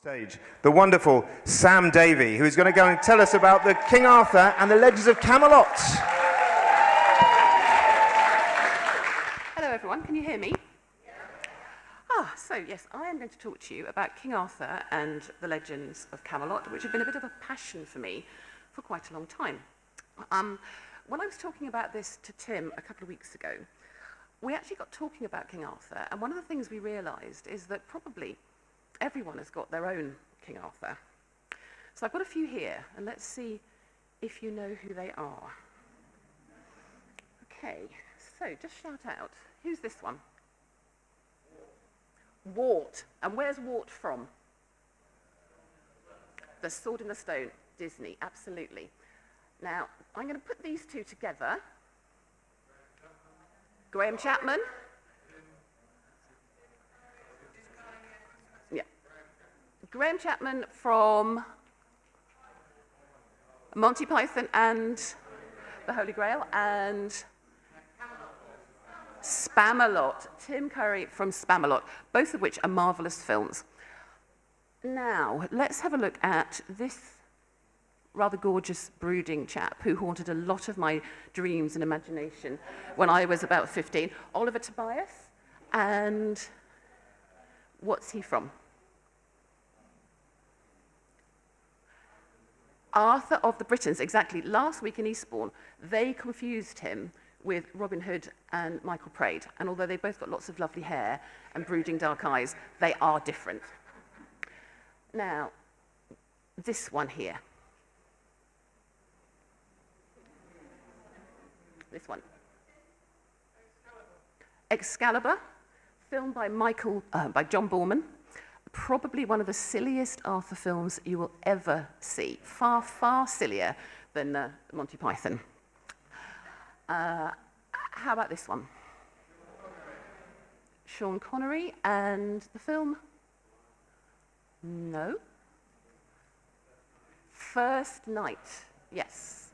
Stage, the wonderful Sam Davey, who is going to go and tell us about the King Arthur and the Legends of Camelot. Hello everyone, can you hear me? So yes, I am going to talk to you about King Arthur and the Legends of Camelot, which have been a bit of a passion for me for quite a long time. When I was talking about this to Tim a couple of weeks ago, we actually got talking about King Arthur, and one of the things we realised is that probably everyone has got their own King Arthur. So I've got a few here, and let's see if you know who they are. Okay, so just shout out. Who's this one? Wart. And where's Wart from? The Sword in the Stone, Disney, absolutely. Now, I'm going to put these two together. Graham Chapman. Graham Chapman from Monty Python and the Holy Grail, and Spamalot, Tim Curry from Spamalot, both of which are marvellous films. Now, let's have a look at this rather gorgeous brooding chap who haunted a lot of my dreams and imagination when I was about 15. Oliver Tobias, and what's he from? Arthur of the Britons, exactly. Last week in Eastbourne, they confused him with Robin Hood and Michael Praed. And although they've both got lots of lovely hair and brooding dark eyes, they are different. Now, this one here. This one. Excalibur, filmed by John Boorman. Probably one of the silliest Arthur films you will ever see. Far, far sillier than Monty Python. How about this one? Sean Connery, and the film? No. First Night, yes.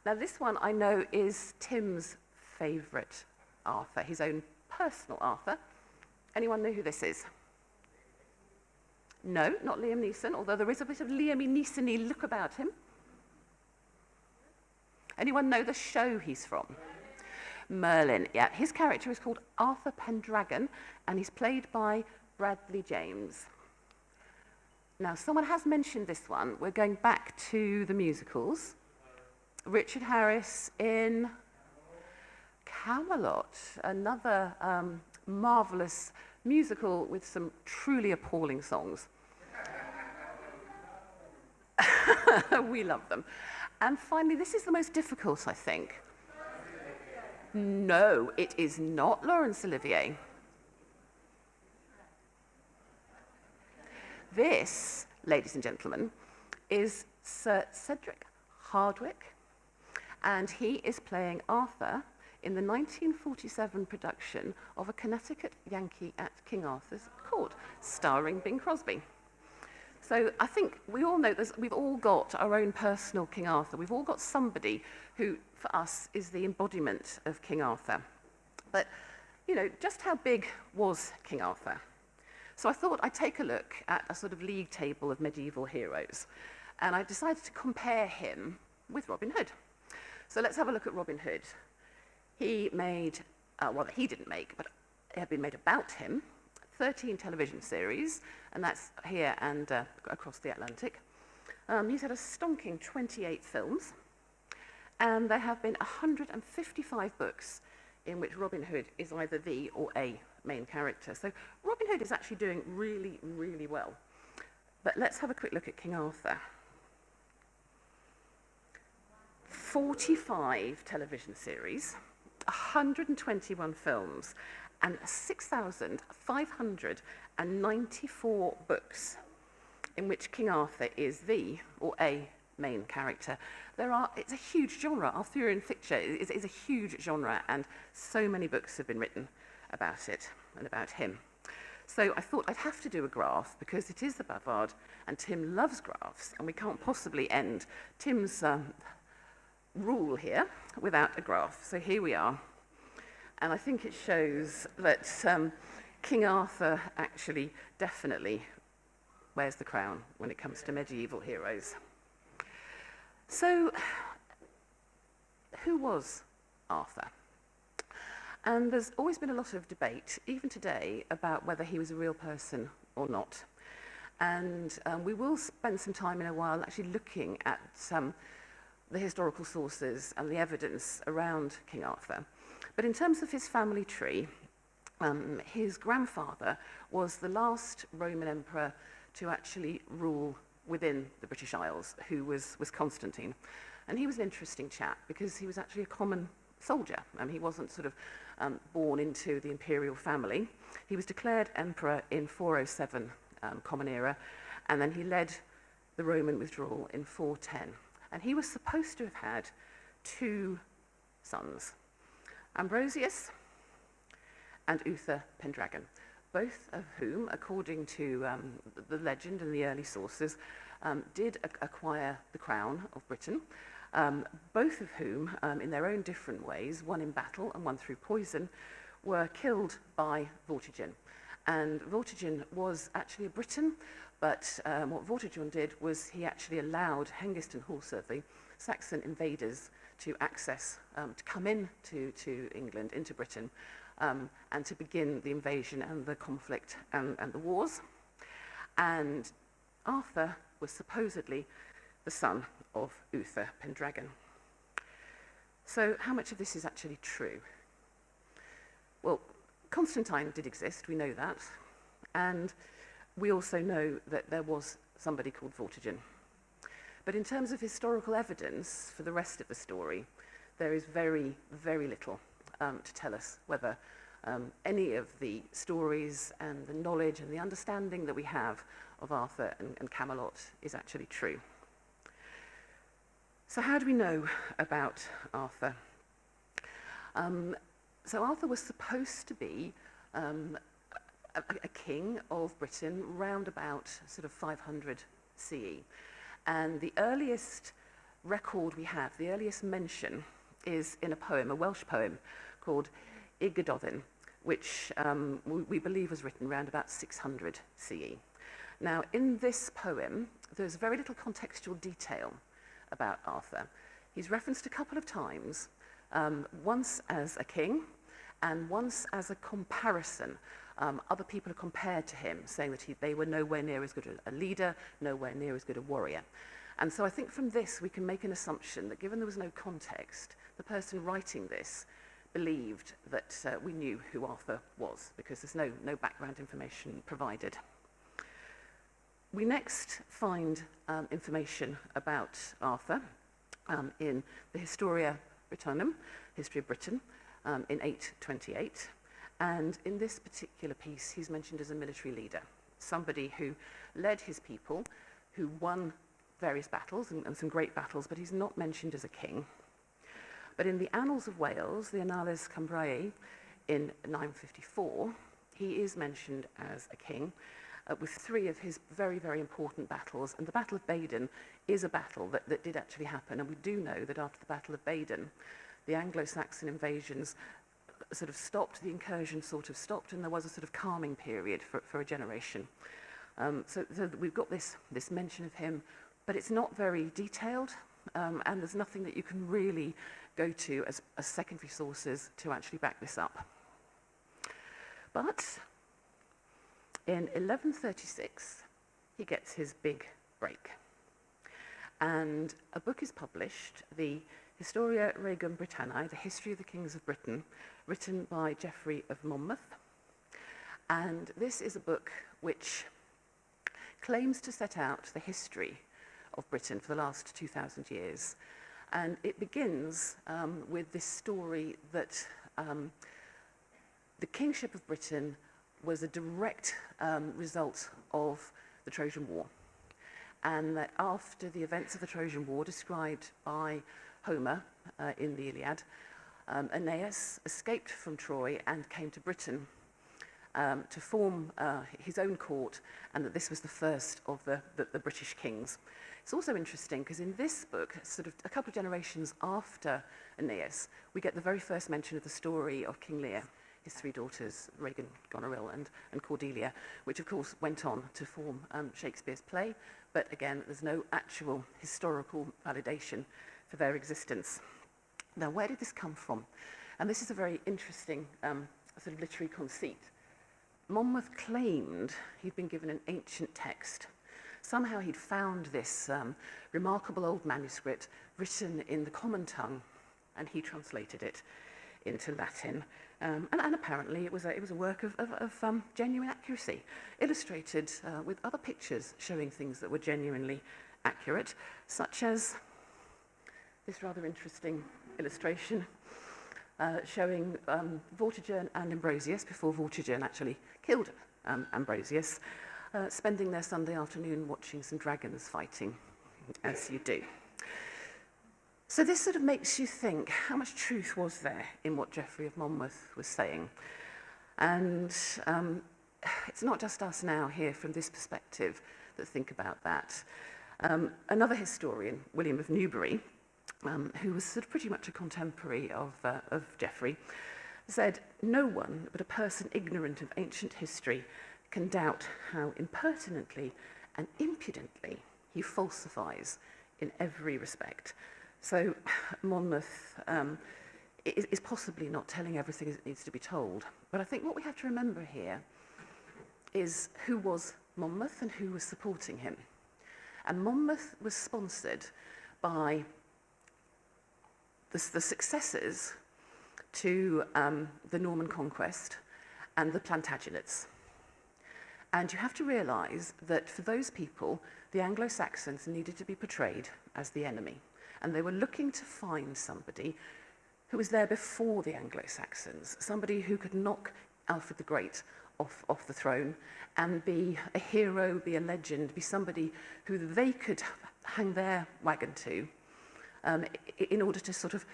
Now this one I know is Tim's favourite Arthur, his own personal Arthur. Anyone know who this is? No, not Liam Neeson, although there is a bit of Liam Neeson-y look about him. Anyone know the show he's from? Merlin, yeah. His character is called Arthur Pendragon, and he's played by Bradley James. Now, someone has mentioned this one. We're going back to the musicals. Richard Harris in Camelot, another marvellous musical with some truly appalling songs. We love them. And finally, this is the most difficult, I think. No, it is not Laurence Olivier. This, ladies and gentlemen, is Sir Cedric Hardwicke, and he is playing Arthur in the 1947 production of A Connecticut Yankee at King Arthur's Court, starring Bing Crosby. So I think we all know we've all got our own personal King Arthur. We've all got somebody who, for us, is the embodiment of King Arthur. But, you know, just how big was King Arthur? So I thought I'd take a look at a sort of league table of medieval heroes, and I decided to compare him with Robin Hood. So let's have a look at Robin Hood. He made, well, he didn't make, but it had been made about him, 13 television series, and that's here and across the Atlantic. He's had a stonking 28 films, and there have been 155 books in which Robin Hood is either the or a main character. So Robin Hood is actually doing really, really well. But let's have a quick look at King Arthur. 45 television series, 121 films, and 6,594 books in which King Arthur is the or a main character. It's a huge genre. Arthurian fiction is a huge genre, and so many books have been written about it and about him. So I thought I'd have to do a graph because it is the Bavard, and Tim loves graphs, and we can't possibly end Tim's rule here without a graph. So here we are. And I think it shows that King Arthur actually definitely wears the crown when it comes to medieval heroes. So, who was Arthur? And there's always been a lot of debate, even today, about whether he was a real person or not. And we will spend some time in a while actually looking at the historical sources and the evidence around King Arthur. But in terms of his family tree, his grandfather was the last Roman emperor to actually rule within the British Isles, who was Constantine. And he was an interesting chap because he was actually a common soldier. He wasn't sort of born into the imperial family. He was declared emperor in 407 Common Era, and then he led the Roman withdrawal in 410. And he was supposed to have had 2 sons, Ambrosius and Uther Pendragon, both of whom, according to the legend and the early sources, did acquire the crown of Britain, both of whom, in their own different ways, one in battle and one through poison, were killed by Vortigern. And Vortigern was actually a Briton, but what Vortigern did was he actually allowed Hengist and Horsa, the Saxon invaders, to access, to come into England, into Britain, and to begin the invasion and the conflict and the wars. And Arthur was supposedly the son of Uther Pendragon. So how much of this is actually true? Well, Constantine did exist, we know that, and we also know that there was somebody called Vortigern. But in terms of historical evidence for the rest of the story, there is very, very little to tell us whether any of the stories and the knowledge and the understanding that we have of Arthur and Camelot is actually true. So how do we know about Arthur? So Arthur was supposed to be a king of Britain round about sort of 500 CE. And the earliest record we have, the earliest mention, is in a poem, a Welsh poem called Igraine, which we believe was written around about 600 CE. Now, in this poem, there's very little contextual detail about Arthur. He's referenced a couple of times, once as a king and once as a comparison. Other people are compared to him, saying that they were nowhere near as good a leader, nowhere near as good a warrior. And so I think from this we can make an assumption that given there was no context, the person writing this believed that we knew who Arthur was, because there's no background information provided. We next find information about Arthur in the Historia Brittonum, History of Britain, in 828. And in this particular piece, he's mentioned as a military leader, somebody who led his people, who won various battles, and some great battles, but he's not mentioned as a king. But in the Annals of Wales, the Annales Cymbrae, in 954, he is mentioned as a king, with 3 of his very, very important battles. And the Battle of Badon is a battle that did actually happen. And we do know that after the Battle of Badon, the Anglo-Saxon invasions sort of stopped, the incursion sort of stopped, and there was a sort of calming period for a generation. So we've got this mention of him, but it's not very detailed, and there's nothing that you can really go to as secondary sources to actually back this up. But in 1136, he gets his big break. And a book is published, the Historia Regum Britanniae, the History of the Kings of Britain, written by Geoffrey of Monmouth. And this is a book which claims to set out the history of Britain for the last 2,000 years. And it begins with this story that the kingship of Britain was a direct result of the Trojan War. And that after the events of the Trojan War, described by Homer in the Iliad, Aeneas escaped from Troy and came to Britain to form his own court, and that this was the first of the British kings. It's also interesting because in this book, sort of a couple of generations after Aeneas, we get the very first mention of the story of King Lear. his three daughters, Regan, Goneril, and Cordelia, which of course went on to form Shakespeare's play. But again, there's no actual historical validation for their existence. Now, where did this come from? And this is a very interesting sort of literary conceit. Monmouth claimed he'd been given an ancient text. Somehow he'd found this remarkable old manuscript written in the common tongue, and he translated it into Latin. And apparently it was a work of genuine accuracy, illustrated with other pictures showing things that were genuinely accurate, such as this rather interesting illustration showing Vortigern and Ambrosius, before Vortigern actually killed Ambrosius, spending their Sunday afternoon watching some dragons fighting, as you do. So this sort of makes you think, how much truth was there in what Geoffrey of Monmouth was saying? And it's not just us now here from this perspective that think about that. Another historian, William of Newbury, who was sort of pretty much a contemporary of Geoffrey, said, "No one but a person ignorant of ancient history can doubt how impertinently and impudently he falsifies in every respect." So Monmouth is possibly not telling everything as it needs to be told. But I think what we have to remember here is who was Monmouth and who was supporting him. And Monmouth was sponsored by the successors to the Norman conquest and the Plantagenets. And you have to realise that for those people, the Anglo-Saxons needed to be portrayed as the enemy. And they were looking to find somebody who was there before the Anglo-Saxons, somebody who could knock Alfred the Great off the throne and be a hero, be a legend, be somebody who they could hang their wagon to in order to sort of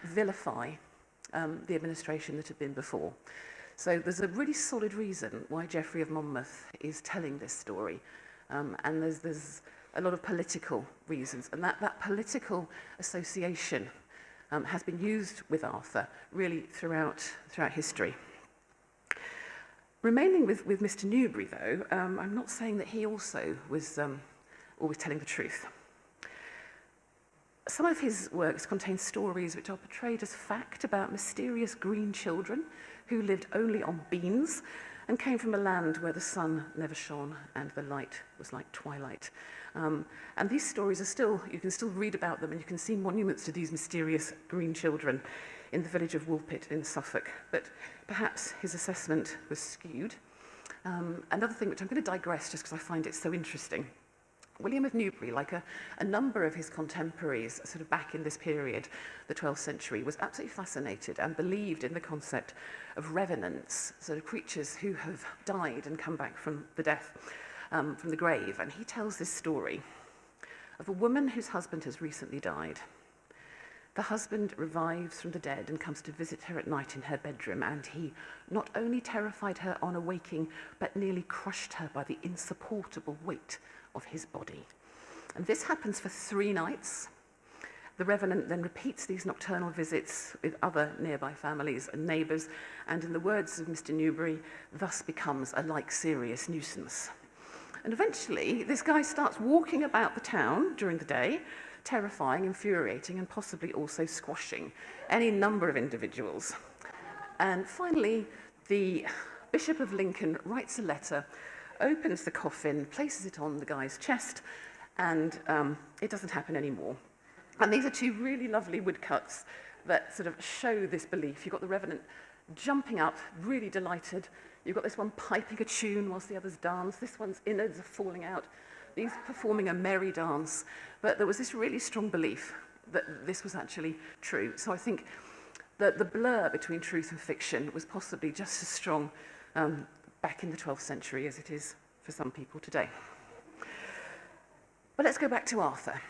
vilify the administration that had been before. So there's a really solid reason why Geoffrey of Monmouth is telling this story. And there's a lot of political reasons. And that political association has been used with Arthur really throughout history. Remaining with Mr. Newberry, though, I'm not saying that he also was always telling the truth. Some of his works contain stories which are portrayed as fact about mysterious green children who lived only on beans and came from a land where the sun never shone and the light was like twilight. And these stories are still, you can still read about them and you can see monuments to these mysterious green children in the village of Woolpit in Suffolk. But perhaps his assessment was skewed. Another thing which I'm going to digress just because I find it so interesting. William of Newbury, like a number of his contemporaries sort of back in this period, the 12th century, was absolutely fascinated and believed in the concept of revenants, sort of creatures who have died and come back from the death, from the grave. And he tells this story of a woman whose husband has recently died. The husband revives from the dead and comes to visit her at night in her bedroom, and he not only terrified her on awaking, but nearly crushed her by the insupportable weight of his body. And this happens for 3 nights. The revenant then repeats these nocturnal visits with other nearby families and neighbours, and in the words of Mr. Newberry, thus becomes a like serious nuisance. And eventually, this guy starts walking about the town during the day, terrifying, infuriating, and possibly also squashing any number of individuals. And finally, the Bishop of Lincoln writes a letter, opens the coffin, places it on the guy's chest, and it doesn't happen anymore. And these are 2 really lovely woodcuts that sort of show this belief. You've got the revenant jumping up, really delighted. You've got this one piping a tune whilst the others dance. This one's innards are falling out. These performing a merry dance. But there was this really strong belief that this was actually true. So I think that the blur between truth and fiction was possibly just as strong back in the 12th century as it is for some people today. But let's go back to Arthur.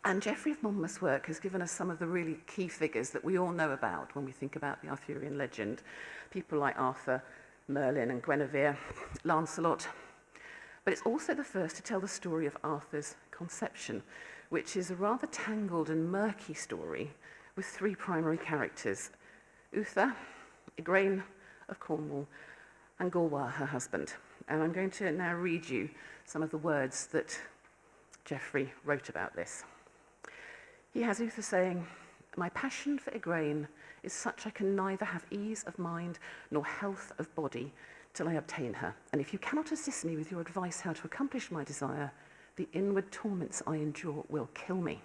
And Geoffrey of Monmouth's work has given us some of the really key figures that we all know about when we think about the Arthurian legend. People like Arthur, Merlin and Guinevere, Lancelot. But it's also the first to tell the story of Arthur's conception, which is a rather tangled and murky story with 3 primary characters, Uther, Igraine of Cornwall, and Gorwa, her husband. And I'm going to now read you some of the words that Geoffrey wrote about this. He has Uther saying, "My passion for Igraine is such I can neither have ease of mind nor health of body till I obtain her. And if you cannot assist me with your advice how to accomplish my desire, the inward torments I endure will kill me."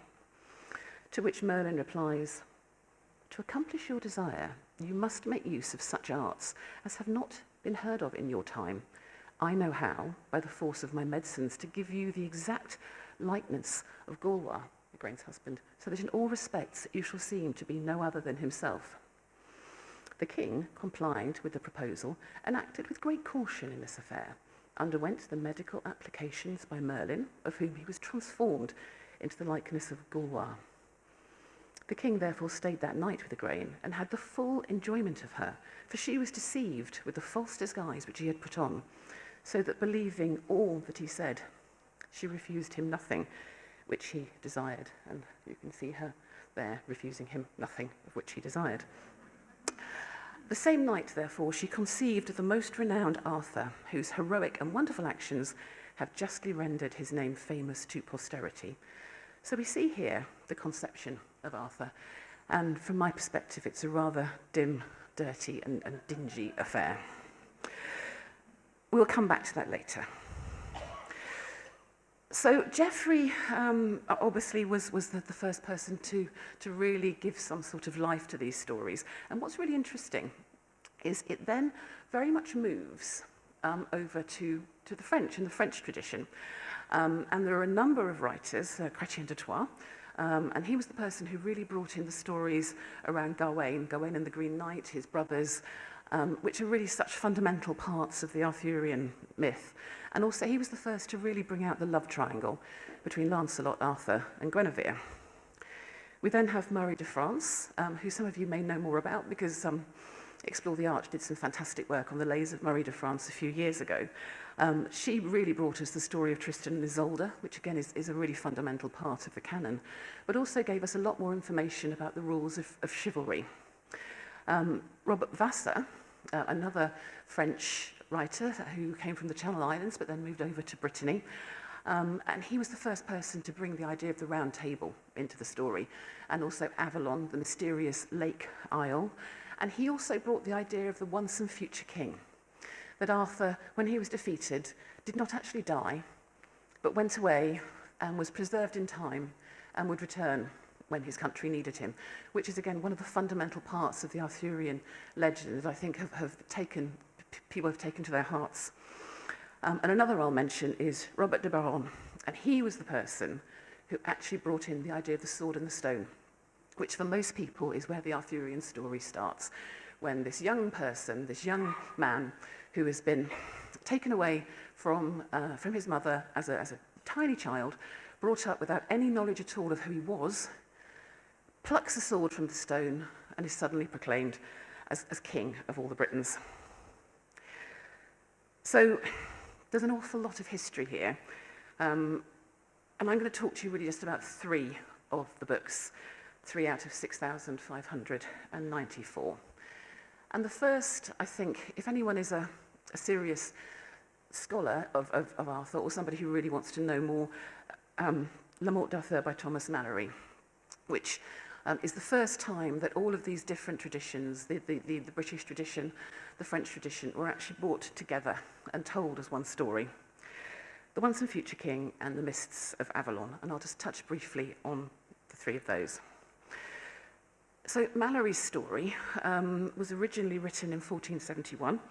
To which Merlin replies, "To accomplish your desire, you must make use of such arts as have not been heard of in your time. I know how, by the force of my medicines, to give you the exact likeness of Gorwa," Igraine's husband, "so that in all respects you shall seem to be no other than himself." The king complied with the proposal and acted with great caution in this affair, underwent the medical applications by Merlin, of whom he was transformed into the likeness of Gorwa. The king therefore stayed that night with Igraine and had the full enjoyment of her, for she was deceived with the false disguise which he had put on, so that believing all that he said, she refused him nothing which he desired. And you can see her there refusing him nothing of which he desired. The same night, therefore, she conceived of the most renowned Arthur, whose heroic and wonderful actions have justly rendered his name famous to posterity. So we see here the conception of Arthur, and from my perspective, it's a rather dim, dirty, and dingy affair. We'll come back to that later. So Geoffrey obviously was the first person to really give some sort of life to these stories. And what's really interesting is it then very much moves over to the French and the French tradition. And there are a number of writers, Chrétien de Troyes, and he was the person who really brought in the stories around Gawain and the Green Knight, his brothers, which are really such fundamental parts of the Arthurian myth. And also he was the first to really bring out the love triangle between Lancelot, Arthur, and Guinevere. We then have Marie de France, who some of you may know more about because Explore the Arch did some fantastic work on the Lays of Marie de France a few years ago. She really brought us the story of Tristan and Isolde, which again is a really fundamental part of the canon, but also gave us a lot more information about the rules of chivalry. Robert Vassar, another French writer who came from the Channel Islands but then moved over to Brittany, and he was the first person to bring the idea of the Round Table into the story, and also Avalon, the mysterious lake isle. And he also brought the idea of the once and future king, that Arthur, when he was defeated, did not actually die, but went away and was preserved in time and would return when his country needed him, which is, again, one of the fundamental parts of the Arthurian legend that I think people have taken to their hearts. And another I'll mention is Robert de Baron, and he was the person who actually brought in the idea of the sword and the stone, which for most people is where the Arthurian story starts, when this young person, this young man who has been taken away from his mother as a tiny child, brought up without any knowledge at all of who he was, plucks a sword from the stone and is suddenly proclaimed as king of all the Britons. So there's an awful lot of history here, and I'm going to talk to you really just about 3 of the books, 3 out of 6,594. And the first, I think, if anyone is a serious scholar of Arthur, or somebody who really wants to know more, La Morte d'Arthur by Thomas Malory, which is the first time that all of these different traditions, the British tradition, the French tradition, were actually brought together and told as one story. The Once and Future King and the Mists of Avalon, and I'll just touch briefly on the 3 of those. So Malory's story was originally written in 1471,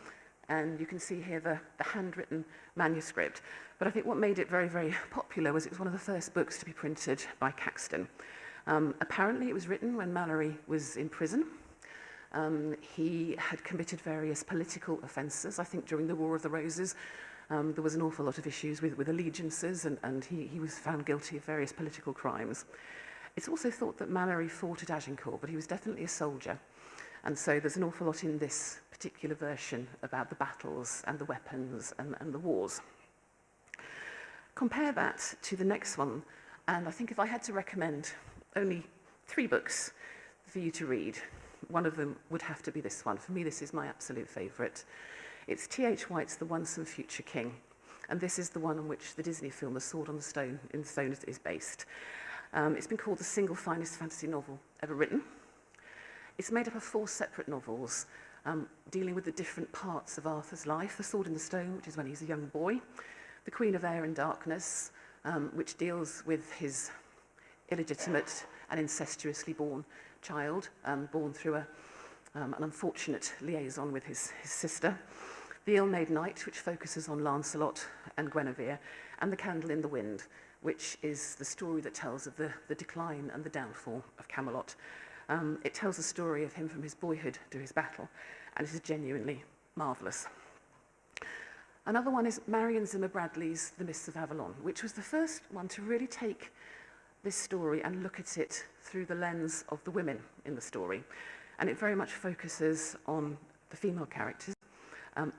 and you can see here the handwritten manuscript. But I think what made it very, very popular was it was one of the first books to be printed by Caxton. Apparently it was written when Malory was in prison. He had committed various political offences. I think during the War of the Roses, there was an awful lot of issues with allegiances, and he was found guilty of various political crimes. It's also thought that Malory fought at Agincourt, but he was definitely a soldier. And so there's an awful lot in this particular version about the battles and the weapons and the wars. Compare that to the next one, and I think if I had to recommend only 3 books for you to read, one of them would have to be this one. For me, this is my absolute favourite. It's T.H. White's The Once and Future King, and this is the one on which the Disney film The Sword in the Stone is based. It's been called the single finest fantasy novel ever written. It's made up of 4 separate novels, dealing with the different parts of Arthur's life. The Sword in the Stone, which is when he's a young boy. The Queen of Air and Darkness, which deals with his illegitimate and incestuously born child, born through an unfortunate liaison with his sister. The Ill-Made Knight, which focuses on Lancelot and Guinevere. And The Candle in the Wind, which is the story that tells of the decline and the downfall of Camelot. It tells the story of him from his boyhood to his battle, and it is genuinely marvellous. Another one is Marion Zimmer Bradley's The Mists of Avalon, which was the first one to really take this story and look at it through the lens of the women in the story. And it very much focuses on the female characters,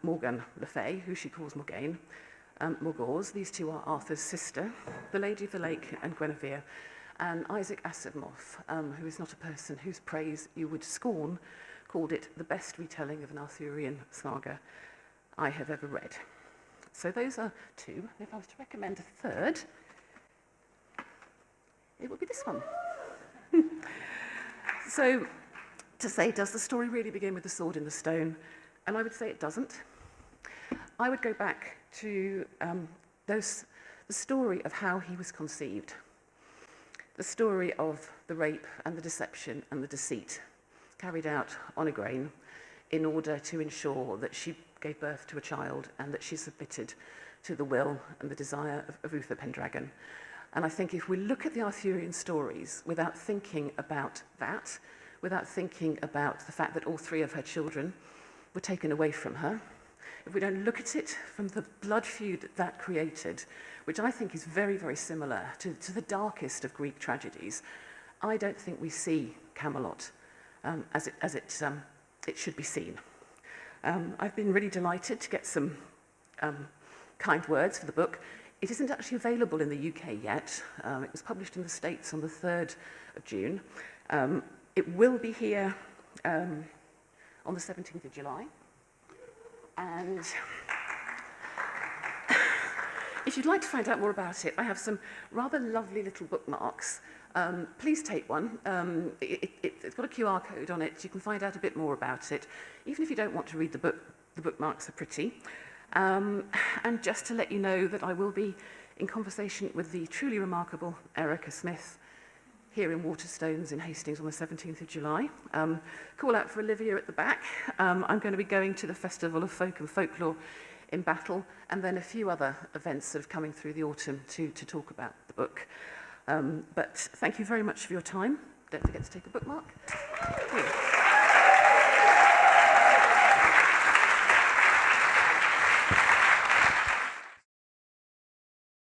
Morgan Le Fay, who she calls Morgane, Morgause, these two are Arthur's sister, the Lady of the Lake and Guinevere, and Isaac Asimov, who is not a person whose praise you would scorn, called it the best retelling of an Arthurian saga I have ever read. So those are 2. If I was to recommend a third, it would be this one. So, to say, does the story really begin with the sword in the stone? And I would say it doesn't. I would go back to the story of how he was conceived, the story of the rape and the deception and the deceit carried out on Igraine in order to ensure that she gave birth to a child and that she submitted to the will and the desire of Uther Pendragon. And I think if we look at the Arthurian stories without thinking about that, without thinking about the fact that all 3 of her children were taken away from her, if we don't look at it from the blood feud that created, which I think is very, very similar to the darkest of Greek tragedies, I don't think we see Camelot as it should be seen. I've been really delighted to get some kind words for the book. It isn't actually available in the UK yet. It was published in the States on the 3rd of June. It will be here on the 17th of July. And if you'd like to find out more about it, I have some rather lovely little bookmarks. Please take one. It's got a QR code on it. You can find out a bit more about it. Even if you don't want to read the book, the bookmarks are pretty. And just to let you know that I will be in conversation with the truly remarkable Erica Smith here in Waterstones in Hastings on the 17th of July. Call out for Olivia at the back. I'm going to be going to the Festival of Folk and Folklore in Battle, and then a few other events that are coming through the autumn to talk about the book. But thank you very much for your time. Don't forget to take a bookmark. Thank you.